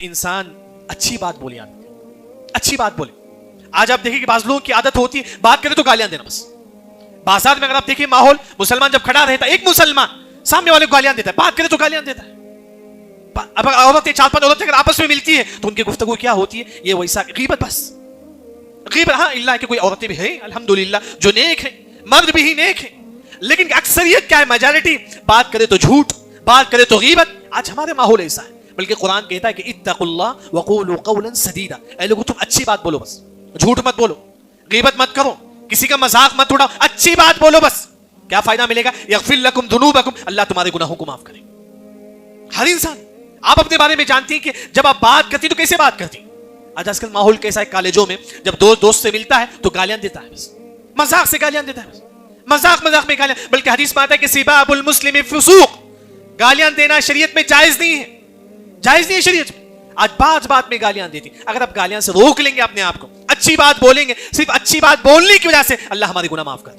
انسان اچھی بات بولے، اچھی بات بولے. آج آپ دیکھیں کہ بعض لوگوں کی عادت ہوتی ہے بات کرے تو گالیاں دینا. بس بازار میں اگر آپ دیکھیں ماحول، مسلمان جب کھڑا رہتا ہے، ایک مسلمان سامنے والے کو گالیاں دیتا ہے، بات کرے تو گالیاں دیتا ہے. اب عورتیں، 4-5 عورتیں اگر آپس میں ملتی ہیں تو ان کی گفتگو کیا ہوتی ہے؟ یہ ویسا غیبت. بس غیبت. ہاں اللہ کہ کوئی عورتیں بھی ہیں الحمدللہ جو نیک ہیں، مرد بھی ہی نیک ہیں، لیکن اکثریت کیا ہے؟ میجارٹی بات کرے تو جھوٹ، بات کرے تو غیبت. آج ہمارے ماحول ایسا ہے. بلکہ قرآن کہتا ہے کہ اتقوا اللہ وقولوا قولا سدیدا. اے لوگوں تم اچھی بات بولو، بس جھوٹ مت بولو، غیبت مت کرو، کسی کا مذاق مت اڑاؤ، اچھی بات بولو. بس کیا فائدہ ملے گا؟ یغفر لکم ذنوبکم، اللہ تمہارے گناہوں کو معاف کرے. ہر انسان، آپ اپنے بارے میں جانتی ہیں کہ جب آپ بات کرتی تو کیسے بات کرتی. آج کل ماحول کیسا ہے؟ کالجوں میں جب دوست سے ملتا ہے تو گالیاں دیتا ہے، بس مذاق سے گالیاں دیتا ہے، بس مذاق میں گالیاں. بلکہ حدیث میں آتا ہے کہ سباب المسلم فسوق، گالیاں دینا شریعت میں جائز نہیں ہے، جائز نہیں ہے شریعت میں. آج بات میں گالیاں دیتی. اگر آپ گالیاں سے روک لیں گے اپنے آپ کو، اچھی بات بولیں گے، صرف اچھی بات بولنے کی وجہ سے اللہ ہمارے گناہ معاف کرتا ہے.